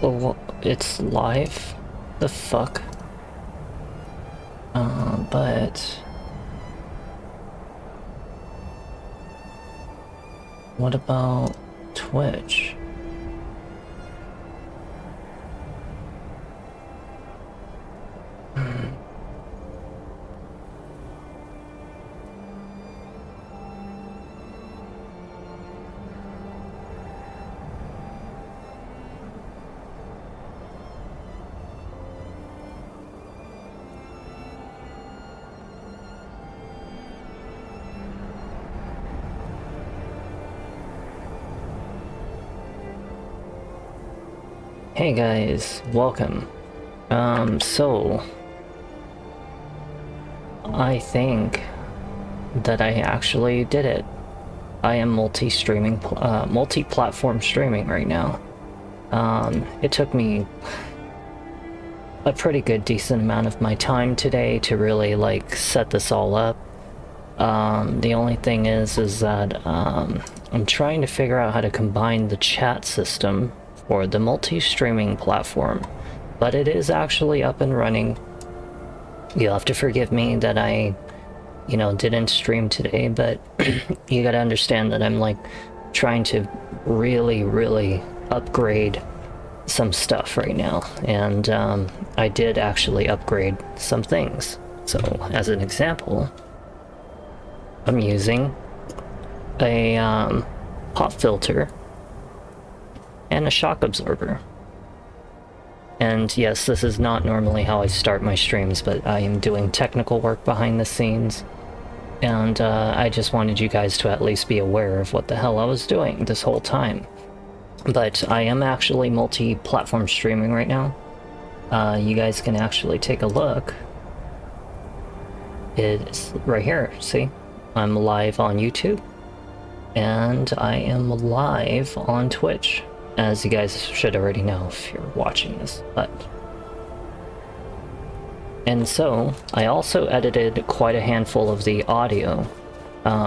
Oh, it's live? The fuck? But... What about Twitch? Hey guys, welcome. So... I think that I actually did it. I am multi-platform streaming right now. It took me a pretty good decent amount of my time today to really like set this all up. The only thing is that I'm trying to figure out how to combine the chat system for the multi-streaming platform, but it is actually up and running. You'll have to forgive me that I, didn't stream today, but you gotta understand that I'm like trying to really upgrade some stuff right now, and I did actually upgrade some things. So as an example, I'm using a pop filter and a shock absorber. And yes, this is not normally how I start my streams, but I am doing technical work behind the scenes. And I just wanted you guys to at least be aware of what the hell I was doing this whole time. But I am actually multi-platform streaming right now. You guys can actually take a look. It's right here, see? I'm live on YouTube. And I am live on Twitch, as you guys should already know if you're watching this, but... And so, I also edited quite a handful of the audio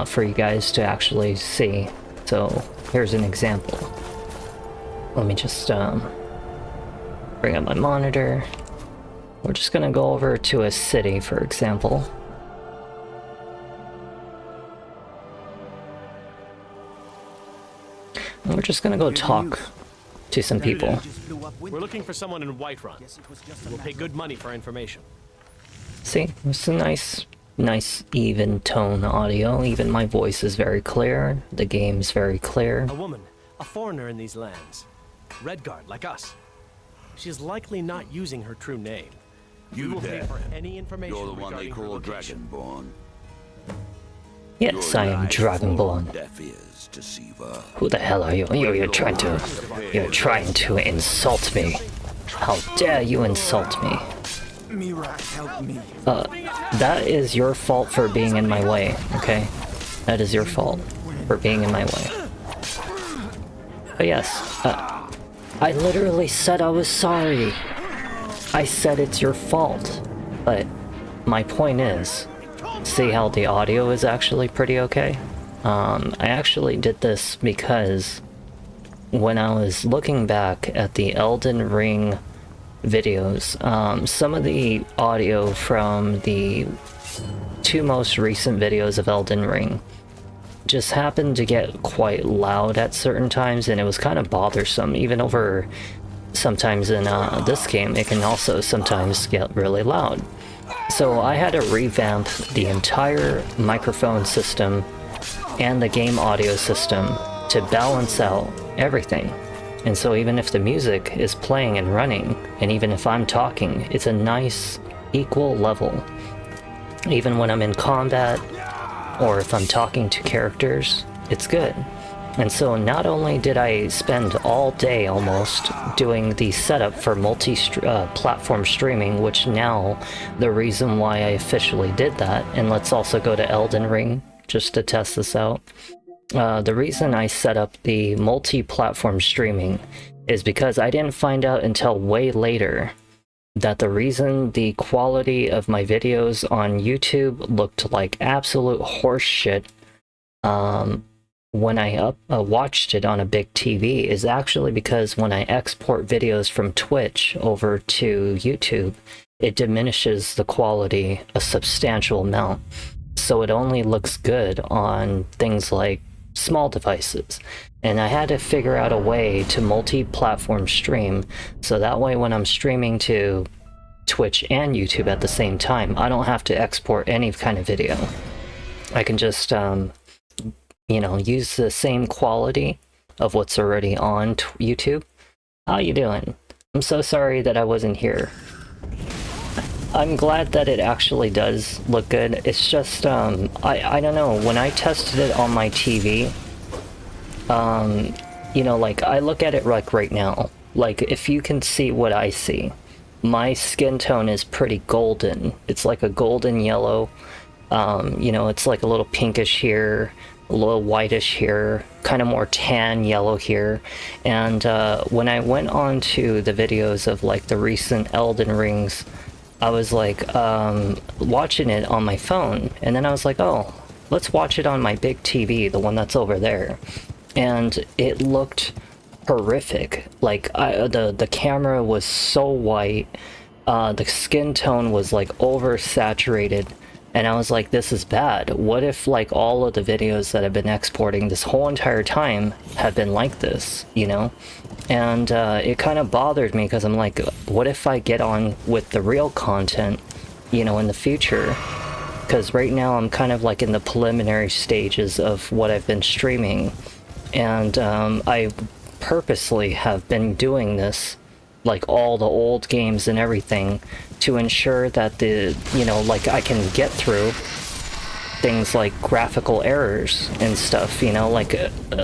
for you guys to actually see. So, here's an example. Let me just bring up my monitor. We're just gonna go over to a city, for example. And we're just gonna go talk to some people. We're looking for someone in Whiterun. We'll pay good money for information. See, it's a nice even tone audio. Even my voice is very clear. The game's very clear. A woman, a foreigner in these lands. Redguard, like us. She's likely not using her true name. We will pay for any information. You're the one they call location. Dragonborn. Yes, I am Dragonborn. Who the hell are you? You're trying to insult me. How dare you insult me? That is your fault for being in my way, okay? That is your fault for being in my way. But yes, I literally said I was sorry. I said it's your fault. But my point is, see how the audio is actually pretty okay? I actually did this because when I was looking back at the Elden Ring videos, some of the audio from the two most recent videos of Elden Ring just happened to get quite loud at certain times, and it was kind of bothersome. Even over sometimes in this game, it can also sometimes get really loud. So I had to revamp the entire microphone system and the game audio system to balance out everything. And so even if the music is playing and running, and even if I'm talking, it's a nice equal level. Even when I'm in combat, or if I'm talking to characters, it's good. And so not only did I spend all day almost doing the setup for multi-platform streaming, which now the reason why I officially did that, and let's also go to Elden Ring just to test this out. The reason I set up the multi-platform streaming is because I didn't find out until way later that the reason the quality of my videos on YouTube looked like absolute horse shit when I watched it on a big TV is actually because when I export videos from Twitch over to YouTube, it diminishes the quality a substantial amount. So it only looks good on things like small devices. And I had to figure out a way to multi-platform stream, so that way when I'm streaming to Twitch and YouTube at the same time, I don't have to export any kind of video. I can just, you know, use the same quality of what's already on YouTube. How you doing? I'm so sorry that I wasn't here. I'm glad that it actually does look good. It's just, I don't know, when I tested it on my TV, you know, like, I look at it like right now. Like, if you can see what I see, my skin tone is pretty golden. It's like a golden yellow. You know, it's like a little pinkish here, a little whitish here, kind of more tan yellow here. And when I went on to the videos of like the recent Elden Rings, I was like watching it on my phone, and then I was like, oh, let's watch it on my big TV, the one that's over there. And it looked horrific. Like, the camera was so white, the skin tone was like oversaturated, and I was like, this is bad. What if like all of the videos that I've been exporting this whole entire time have been like this, you know? And it kind of bothered me, because I'm like, what if I get on with the real content, you know, in the future? Because right now I'm kind of like in the preliminary stages of what I've been streaming, and I purposely have been doing this, like all the old games and everything, to ensure that the, you know, like I can get through things like graphical errors and stuff, you know, like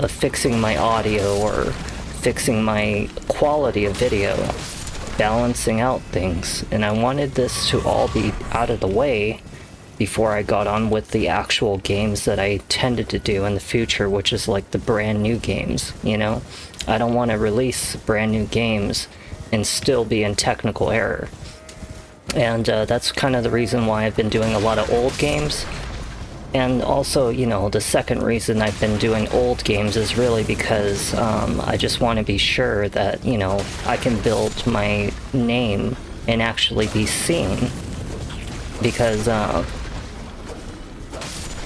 fixing my audio or fixing my quality of video, balancing out things. And I wanted this to all be out of the way before I got on with the actual games that I tended to do in the future, which is like the brand new games, you know? I don't want to release brand new games and still be in technical error. And that's kind of the reason why I've been doing a lot of old games. And also, you know, the second reason I've been doing old games is really because I just want to be sure that, you know, I can build my name and actually be seen. Because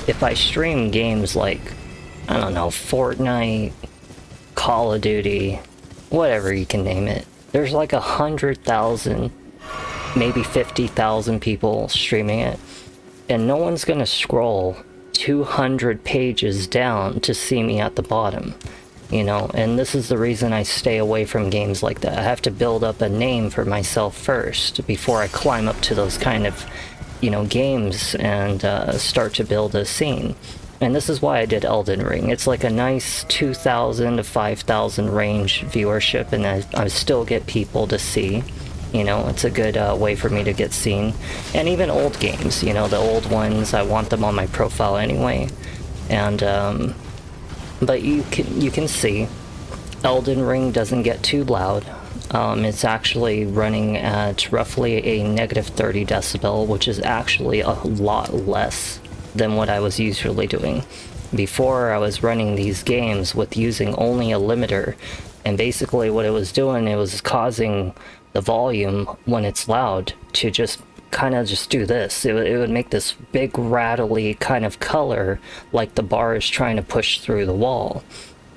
if I stream games like, I don't know, Fortnite, Call of Duty, whatever you can name it, there's like 100,000, maybe 50,000 people streaming it. And no one's gonna scroll 200 pages down to see me at the bottom, you know? And this is the reason I stay away from games like that. I have to build up a name for myself first before I climb up to those kind of, you know, games and start to build a scene. And this is why I did Elden Ring. It's like a nice 2,000 to 5,000 range viewership, and I still get people to see. You know, it's a good way for me to get seen. And even old games, you know, the old ones, I want them on my profile anyway. And, but you can see, Elden Ring doesn't get too loud. It's actually running at roughly a negative 30 decibel, which is actually a lot less than what I was usually doing. Before, I was running these games with using only a limiter, and basically what it was doing, it was causing the volume when it's loud to just kind of just do this. It would make this big rattly kind of color, like the bar is trying to push through the wall.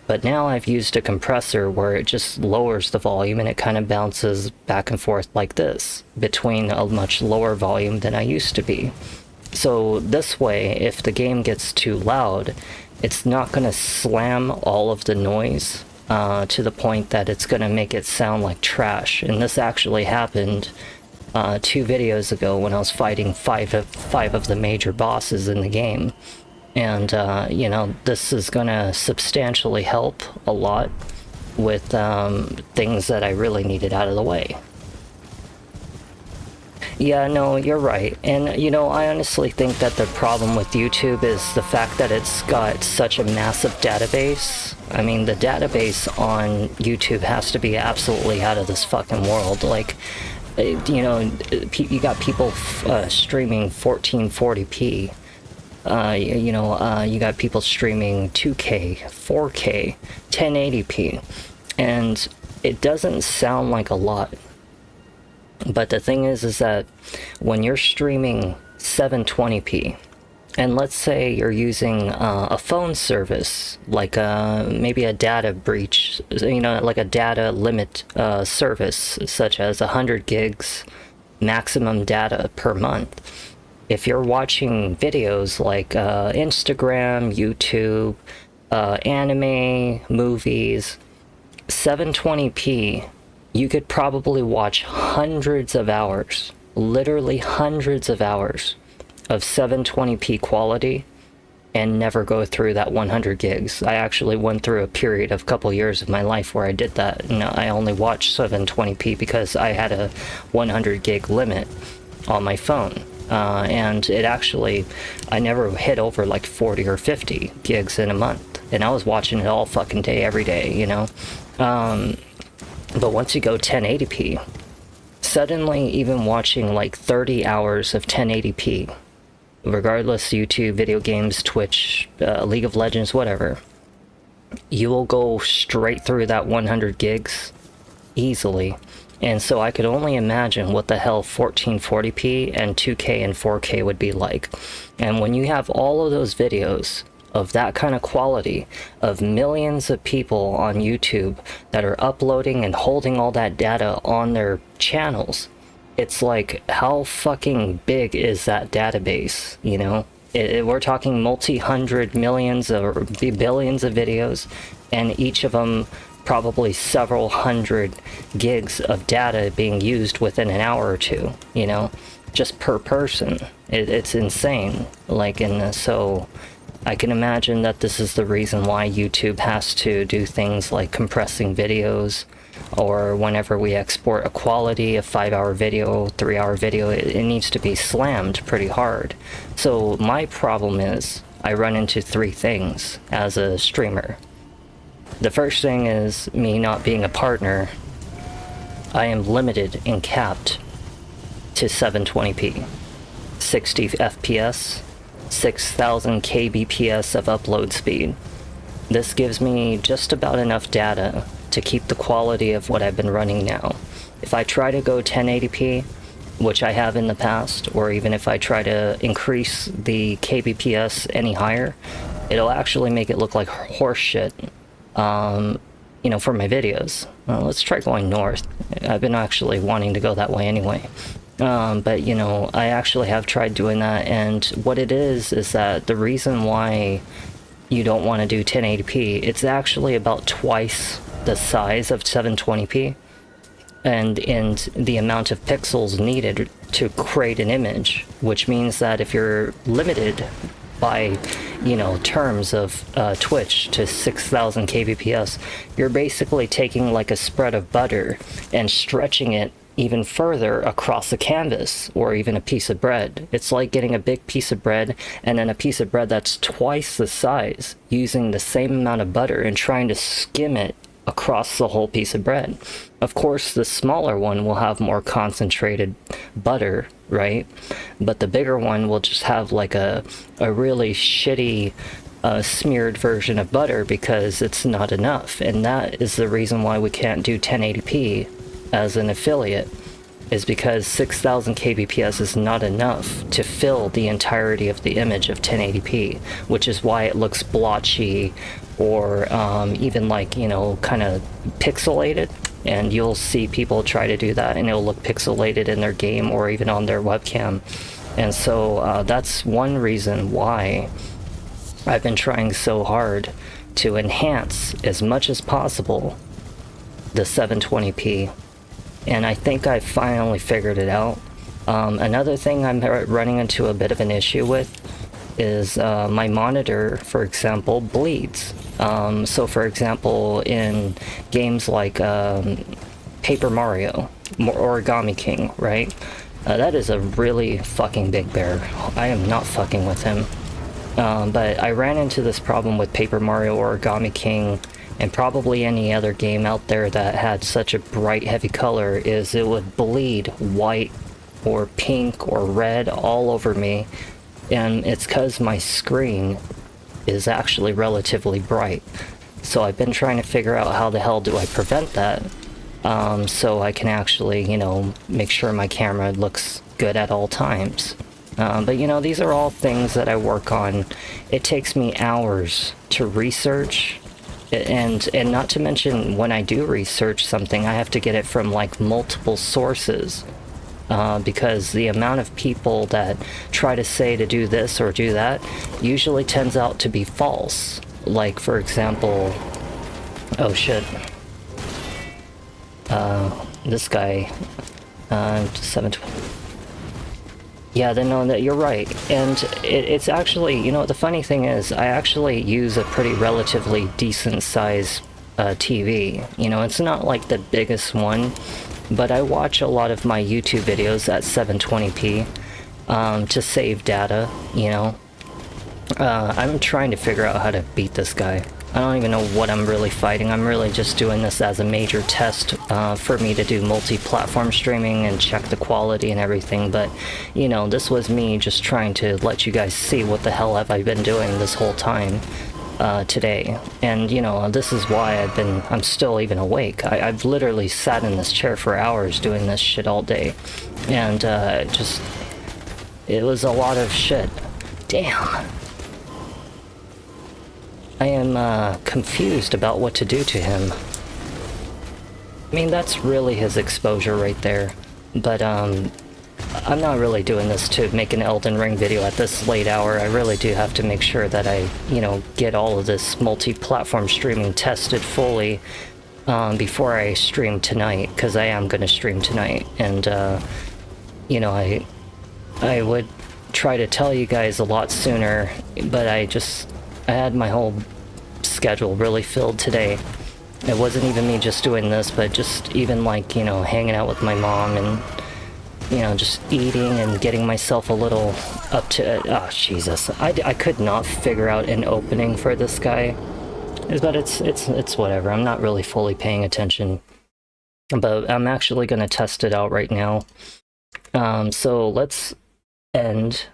But now I've used a compressor where it just lowers the volume, and it kind of bounces back and forth like this between a much lower volume than I used to be. So this way, if the game gets too loud, it's not going to slam all of the noise to the point that it's going to make it sound like trash. And this actually happened 2 videos ago when I was fighting five of the major bosses in the game. And, you know, this is going to substantially help a lot with things that I really needed out of the way. Yeah, no, you're right. And, you know, I honestly think that the problem with YouTube is the fact that it's got such a massive database. I mean, the database on YouTube has to be absolutely out of this fucking world. Like, you know, you got people streaming 1440p You got people streaming 2K, 4K, 1080p, and it doesn't sound like a lot. But the thing is that when you're streaming 720p, and let's say you're using a phone service, like maybe a data breach, like a data limit service, such as 100 gigs maximum data per month. If you're watching videos like Instagram, YouTube, anime, movies, 720p, you could probably watch hundreds of hours, literally hundreds of hours of 720p quality and never go through that 100 gigs. I actually went through a period of a couple years of my life where I did that, and I only watched 720p because I had a 100 gig limit on my phone. And it actually, I never hit over like 40 or 50 gigs in a month, and I was watching it all fucking day, every day, but once you go 1080p, suddenly even watching like 30 hours of 1080p, regardless YouTube, video games, Twitch, League of Legends, whatever, you will go straight through that 100 gigs easily. And so I could only imagine what the hell 1440p and 2K and 4K would be like. And when you have all of those videos of that kind of quality, of millions of people on YouTube that are uploading and holding all that data on their channels, it's like, how fucking big is that database, We're talking multi-hundred millions or billions of videos, and each of them probably several hundred gigs of data being used within an hour or two, just per person. It's insane. So I can imagine that this is the reason why YouTube has to do things like compressing videos, or whenever we export a quality, a 5-hour video, 3-hour video, it needs to be slammed pretty hard. So my problem is I run into three things as a streamer. The first thing is me not being a partner. I am limited and capped to 720p, 60 FPS, 6000 kbps of upload speed. This gives me just about enough data to keep the quality of what I've been running now. If I try to go 1080p, which I have in the past, or even if I try to increase the kbps any higher, it'll actually make it look like horse shit. For my videos. Let's try going north. I've been actually wanting to go that way anyway. But I actually have tried doing that, and what it is that the reason why you don't want to do 1080p, it's actually about twice the size of 720p, and the amount of pixels needed to create an image, which means that if you're limited by terms of Twitch to 6000 kbps, you're basically taking like a spread of butter and stretching it even further across the canvas, or even a piece of bread. It's like getting a big piece of bread and then a piece of bread that's twice the size, using the same amount of butter and trying to skim it across the whole piece of bread. Of course, the smaller one will have more concentrated butter, right? But the bigger one will just have like a really shitty smeared version of butter, because it's not enough. And that is the reason why we can't do 1080p as an affiliate, is because 6000 kbps is not enough to fill the entirety of the image of 1080p, which is why it looks blotchy, or even like, kind of pixelated. And you'll see people try to do that and it'll look pixelated in their game or even on their webcam. And so that's one reason why I've been trying so hard to enhance as much as possible the 720p. And I think I finally figured it out. Another thing I'm running into a bit of an issue with is my monitor, for example, bleeds. So for example, in games like Paper Mario, Origami King, right? That is a really fucking big bear. I am not fucking with him. But I ran into this problem with Paper Mario, Origami King, and probably any other game out there that had such a bright, heavy color, is it would bleed white or pink or red all over me and it's because my screen is actually relatively bright. So I've been trying to figure out how the hell do I prevent that, so I can actually, you know, make sure my camera looks good at all times. But you know, these are all things that I work on. It takes me hours to research, and not to mention when I do research something, I have to get it from like multiple sources. Because the amount of people that try to say to do this or do that usually tends out to be false. Like, for example, oh shit, this guy, 720. Yeah, then no, that you're right, and it's actually, you know, the funny thing is, I actually use a pretty relatively decent size TV. You know, it's not like the biggest one, but I watch a lot of my YouTube videos at 720p to save data, you know. I'm trying to figure out how to beat this guy. I don't even know what I'm really fighting. I'm really just doing this as a major test for me to do multi-platform streaming and check the quality and everything, but, you know, this was me just trying to let you guys see what the hell have I been doing this whole time today. And, you know, this is why I'm still even awake. I've literally sat in this chair for hours doing this shit all day. And, it was a lot of shit. Damn. I am confused about what to do to him. I mean, that's really his exposure right there. But, I'm not really doing this to make an Elden Ring video at this late hour. I really do have to make sure that I, you know, get all of this multi-platform streaming tested fully before I stream tonight, because I am going to stream tonight. And, you know, I would try to tell you guys a lot sooner, but I had my whole schedule really filled today. It wasn't even me just doing this, but just even like, you know, hanging out with my mom and, you know, just eating and getting myself a little up to, oh Jesus. I could not figure out an opening for this guy, but it's whatever. I'm not really fully paying attention, but I'm actually going to test it out right now. So let's end